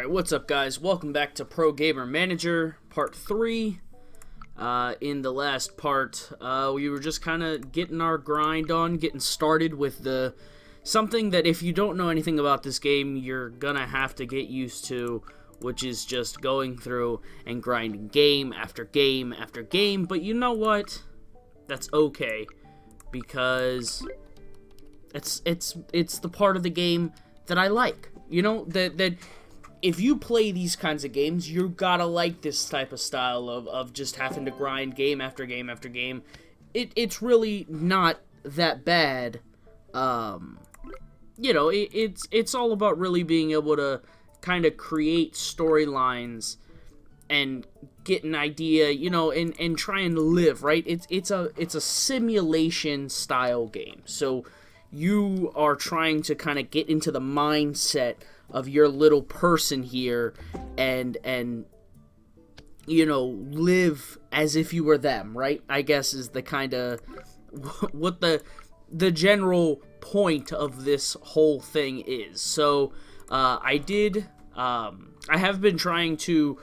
Alright, what's up guys? Welcome back to Pro Gamer Manager Part 3. In the last part, we were just kind of getting our grind on, getting started with something that if you don't know anything about this game, you're gonna have to get used to, which is just going through and grinding game after game after game. But you know what? That's okay, because it's the part of the game that I like. You know, that if you play these kinds of games, you gotta like this type of style of just having to grind game after game after game. It's really not that bad. You know, it's all about really being able to kind of create storylines and get an idea, you know, and try and live, right? It's a simulation style game. So you are trying to kind of get into the mindset of your little person here and you know, live as if you were them, right? I guess is the kind of what the general point of this whole thing is. So I have been trying to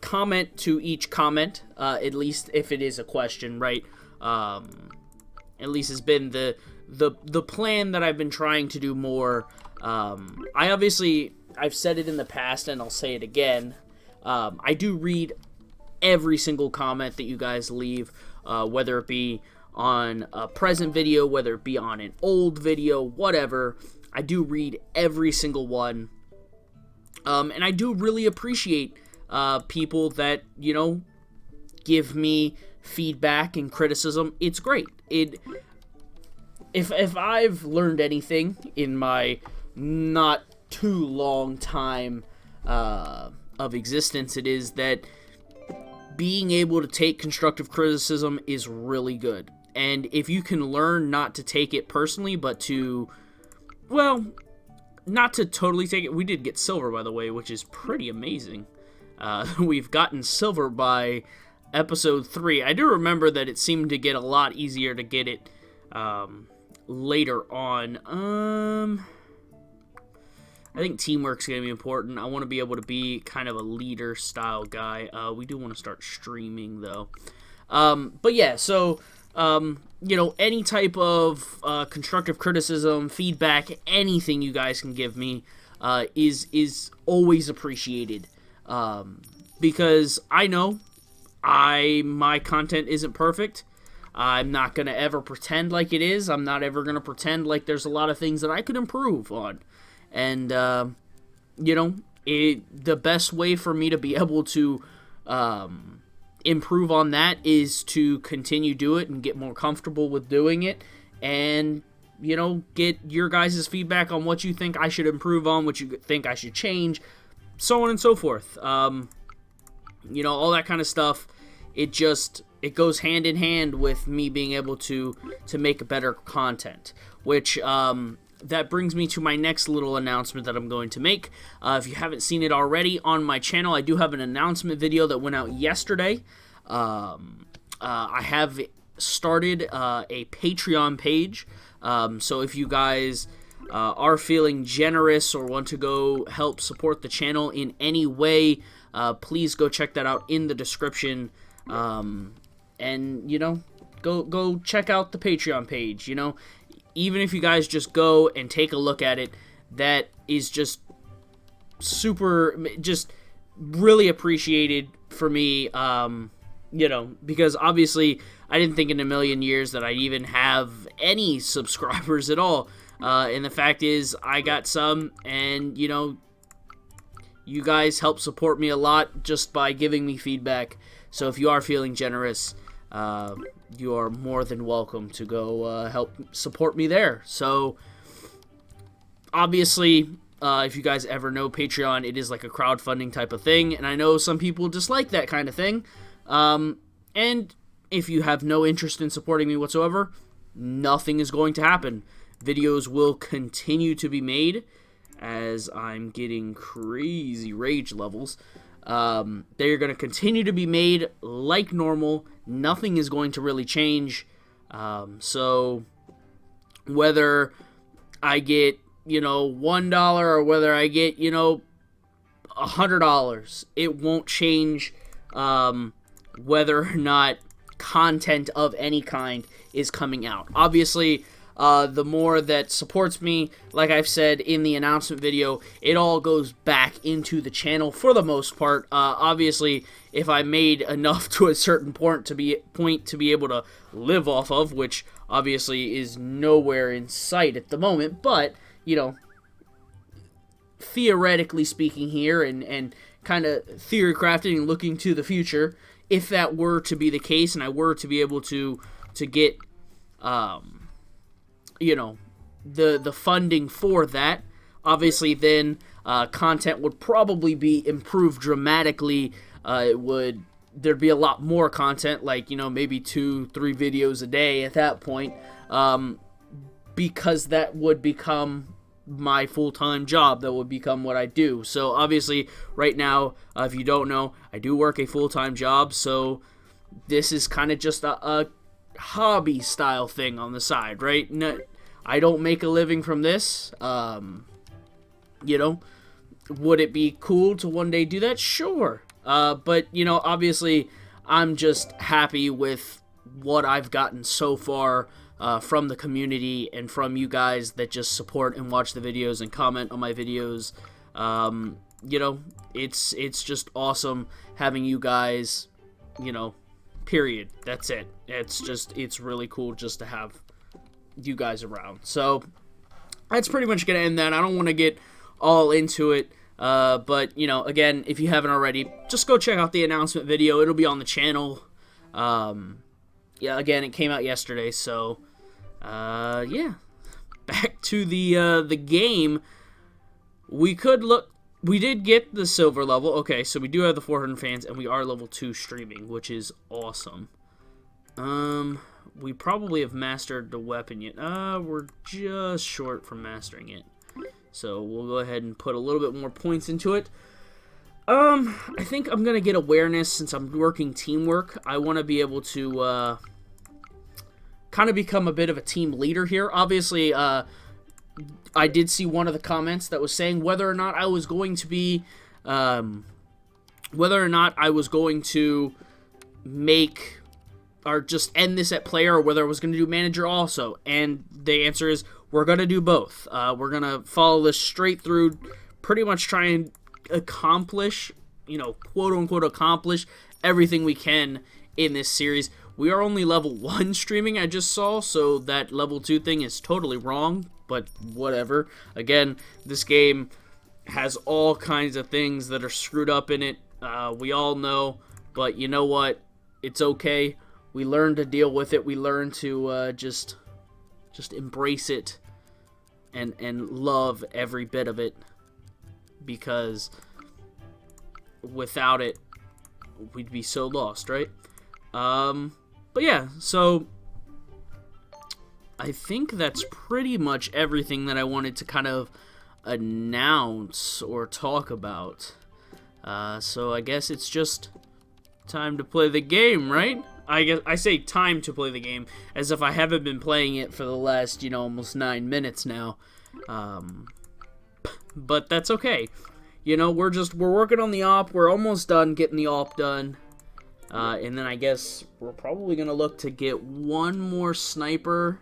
comment to each comment, at least if it is a question, right? At least has been the plan that I've been trying to do more. I've said it in the past and I'll say it again. I do read every single comment that you guys leave, whether it be on a present video, whether it be on an old video, whatever. I do read every single one. And I do really appreciate people that, you know, give me feedback and criticism. It's great. If I've learned anything in my not too long time of existence, it is that being able to take constructive criticism is really good. And if you can learn not to take it personally, but to, well, not to totally take it. We did get silver, by the way, which is pretty amazing. We've gotten silver by episode 3. I do remember that it seemed to get a lot easier to get it later on. I think teamwork's going to be important. I want to be able to be kind of a leader style guy. We do want to start streaming though. But yeah, so you know, any type of constructive criticism, feedback, anything you guys can give me is always appreciated. Because I know my content isn't perfect. I'm not going to ever pretend like it is. I'm not ever going to pretend like there's a lot of things that I could improve on. And, you know, the best way for me to be able to improve on that is to continue do it and get more comfortable with doing it. And, you know, get your guys' feedback on what you think I should improve on, what you think I should change, so on and so forth. You know, all that kind of stuff. It goes hand in hand with me being able to make better content, which that brings me to my next little announcement that I'm going to make. If you haven't seen it already on my channel, I do have an announcement video that went out yesterday. I have started a Patreon page, so if you guys are feeling generous or want to go help support the channel in any way, please go check that out in the description. And, you know, go check out the Patreon page. You know, even if you guys just go and take a look at it, that is just just really appreciated for me. You know, because obviously I didn't think in a million years that I'd even have any subscribers at all. And the fact is, I got some, and, you know, you guys help support me a lot just by giving me feedback. So if you are feeling generous, you are more than welcome to go help support me there. So obviously, if you guys ever know Patreon, it is like a crowdfunding type of thing, and I know some people dislike that kind of thing. And if you have no interest in supporting me whatsoever, nothing is going to happen. Videos will continue to be made as I'm getting crazy rage levels. They're going to continue to be made like normal. Nothing is going to really change. So whether I get, you know, $1 or whether I get, you know, $100. It won't change whether or not content of any kind is coming out. Obviously, the more that supports me, like I've said in the announcement video, it all goes back into the channel for the most part. Obviously, if I made enough to a certain point to be able to live off of, which obviously is nowhere in sight at the moment, but, you know, theoretically speaking here, and kind of theory crafting and looking to the future, if that were to be the case and I were to be able to get, you know, the funding for that, obviously then content would probably be improved dramatically. There'd be a lot more content, like, you know, maybe 2-3 videos a day at that point, because that would become my full-time job. That would become what I do. So obviously right now, if you don't know, I do work a full-time job, so this is kind of just a hobby style thing on the side, right? No, I don't make a living from this. You know, would it be cool to one day do that? Sure. But, you know, obviously I'm just happy with what I've gotten so far from the community and from you guys that just support and watch the videos and comment on my videos. You know, it's just awesome having you guys, you know, period. That's it. It's really cool just to have you guys around. So that's pretty much going to end that. I don't want to get all into it. But, you know, again, if you haven't already, just go check out the announcement video. It'll be on the channel. Yeah, again, it came out yesterday, so, yeah. Back to the game. We did get the silver level. Okay, so we do have the 400 fans, and we are level 2 streaming, which is awesome. We probably have mastered the weapon yet. We're just short from mastering it. So we'll go ahead and put a little bit more points into it. I think I'm going to get awareness since I'm working teamwork. I want to be able to kind of become a bit of a team leader here. Obviously, I did see one of the comments that was saying whether or not I was going to be, make or just end this at player, or whether I was going to do manager also. And the answer is we're going to do both. We're going to follow this straight through, pretty much try and accomplish, you know, quote-unquote accomplish everything we can in this series. We are only level 1 streaming, I just saw, so that level 2 thing is totally wrong, but whatever. Again, this game has all kinds of things that are screwed up in it. We all know, but you know what? It's okay. We learn to deal with it. We learn to just embrace it and love every bit of it, because without it we'd be so lost, right? But yeah, so I think that's pretty much everything that I wanted to kind of announce or talk about. So I guess it's just time to play the game, right? I guess I say time to play the game as if I haven't been playing it for the last, you know, almost 9 minutes now. But that's okay. You know, we're working on the op. We're almost done getting the op done. And then I guess we're probably going to look to get one more sniper.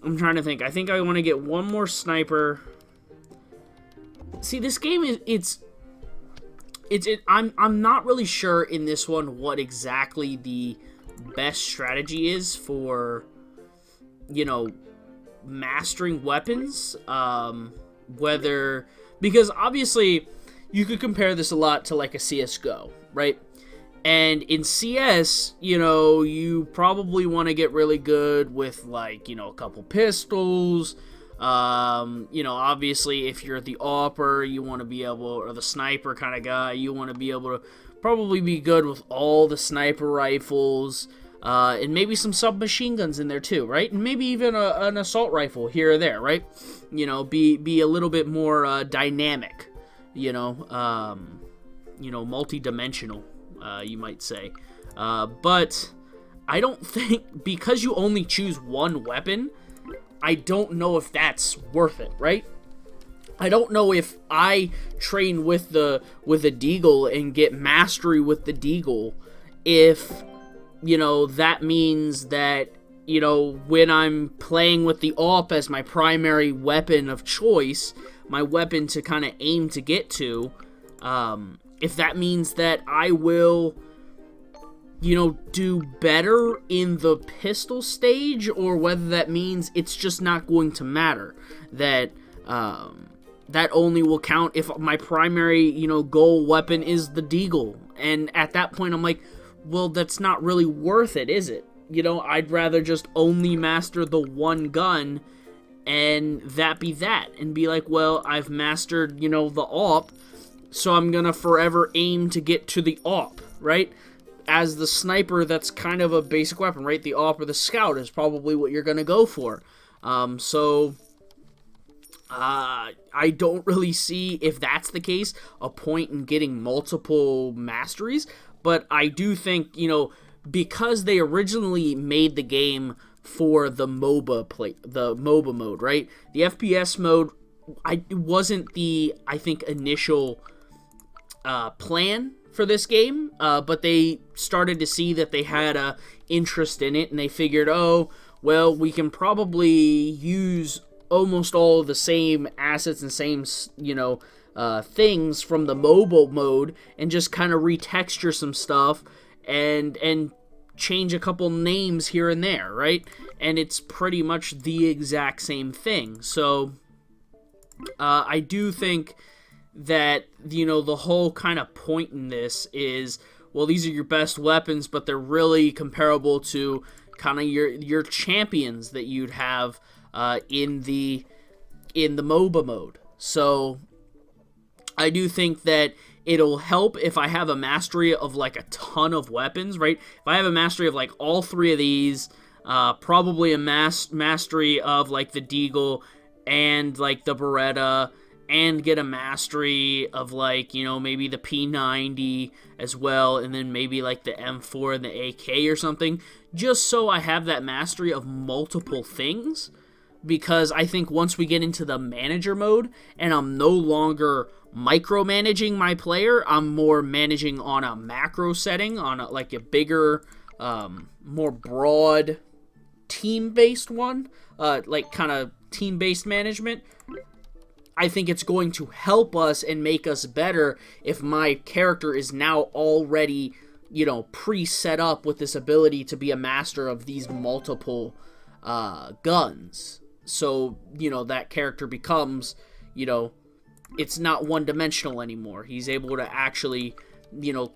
I'm trying to think. I think I want to get one more sniper. See, this game is I'm not really sure in this one what exactly the best strategy is for, you know, mastering weapons. Because obviously you could compare this a lot to like a CS:GO, right? And in CS, you know, you probably want to get really good with, like, you know, a couple pistols. You know, obviously, if you're the AWPer, you want to be able, or the sniper kind of guy, you want to be able to probably be good with all the sniper rifles, and maybe some submachine guns in there too, right? And maybe even an assault rifle here or there, right? You know, be a little bit more dynamic, you know, multi-dimensional. You might say. But I don't think, because you only choose one weapon, I don't know if that's worth it, right? I don't know if I train with the Deagle and get mastery with the Deagle, if, that means that, when I'm playing with the AWP as my primary weapon of choice, my weapon to kind of aim to get to, if that means that I will, do better in the pistol stage, or whether that means it's just not going to matter. That, that only will count if my primary, goal weapon is the Deagle. And at that point, I'm like, well, that's not really worth it, is it? I'd rather just only master the one gun, and that be that. And be like, well, I've mastered, the AWP, so I'm gonna forever aim to get to the AWP, right? As the sniper, that's kind of a basic weapon, right? The AWP or the scout is probably what you're gonna go for. I don't really see, if that's the case, a point in getting multiple masteries, but I do think, because they originally made the game for the MOBA mode, right? The FPS mode, it wasn't the, I think, initial plan for this game, but they started to see that they had a interest in it, and they figured, oh, well, we can probably use almost all of the same assets and same, things from the mobile mode, and just kind of retexture some stuff and change a couple names here and there, right? And it's pretty much the exact same thing. So I do think that, the whole kind of point in this is, well, these are your best weapons, but they're really comparable to kind of your champions that you'd have in the MOBA mode. So I do think that it'll help if I have a mastery of like a ton of weapons, right? If I have a mastery of like all three of these, probably a mastery of like the Deagle and like the Beretta, and get a mastery of like, maybe the P90 as well, and then maybe like the M4 and the AK or something, just so I have that mastery of multiple things. Because I think once we get into the manager mode, and I'm no longer micromanaging my player, I'm more managing on a macro setting, on a bigger, more broad team-based one, like kind of team-based management. I think it's going to help us and make us better if my character is now already, pre-set up with this ability to be a master of these multiple guns. So, that character becomes, it's not one-dimensional anymore. He's able to actually,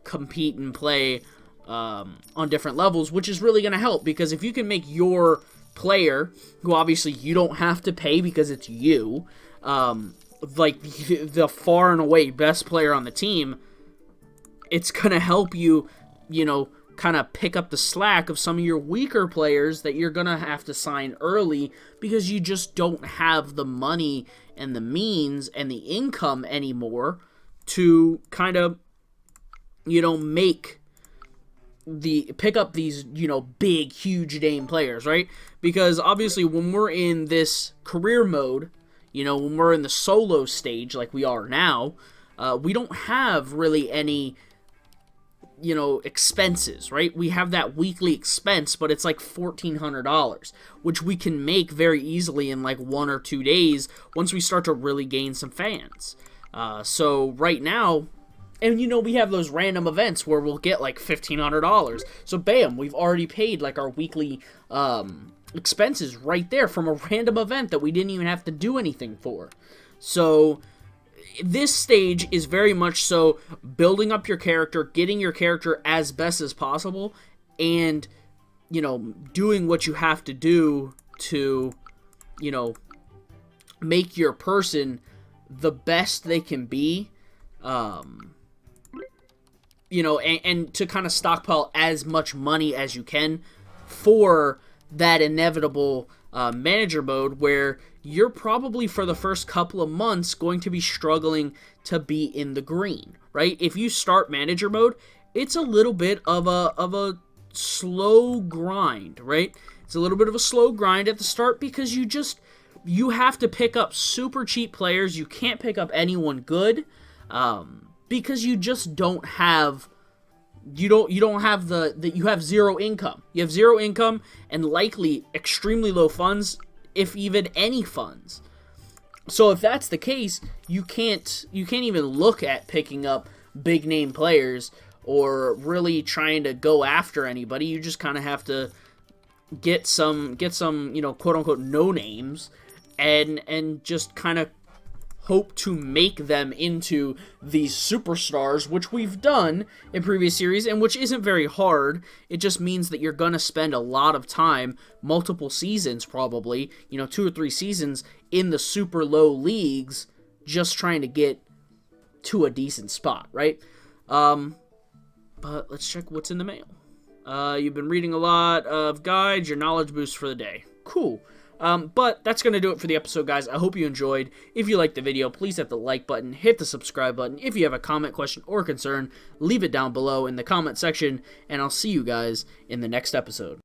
compete and play on different levels, which is really going to help. Because if you can make your player, who obviously you don't have to pay because it's you, like the far and away best player on the team, it's going to help you, kind of pick up the slack of some of your weaker players that you're going to have to sign early because you just don't have the money and the means and the income anymore to kind of, pick up these, big, huge name players, right? Because obviously when we're in this career mode, when we're in the solo stage like we are now, we don't have really any expenses, right? We have that weekly expense, but it's like $1,400, which we can make very easily in like 1 or 2 days once we start to really gain some fans. So right now, and we have those random events where we'll get like $1,500. So bam, we've already paid like our weekly expenses right there from a random event that we didn't even have to do anything for. So this stage is very much so building up your character, getting your character as best as possible, and, doing what you have to do to, make your person the best they can be, and to kind of stockpile as much money as you can for that inevitable manager mode where you're probably for the first couple of months going to be struggling to be in the green, right? If you start manager mode, it's a little bit of a slow grind, right? It's a little bit of a slow grind at the start because you just, you have to pick up super cheap players. You can't pick up anyone good, because you just don't have. You don't have you have zero income. You have zero income and likely extremely low funds, if even any funds. So if that's the case, you can't even look at picking up big name players or really trying to go after anybody. You just kind of have to get some quote unquote no names and just kind of hope to make them into these superstars, which we've done in previous series, and which isn't very hard. It just means that you're gonna spend a lot of time, multiple seasons probably, 2 or 3 seasons in the super low leagues, just trying to get to a decent spot, right? But let's check what's in the mail. You've been reading a lot of guides, your knowledge boost for the day. Cool. But that's going to do it for the episode, guys. I hope you enjoyed. If you liked the video, please hit the like button, hit the subscribe button. If you have a comment, question, or concern, leave it down below in the comment section, and I'll see you guys in the next episode.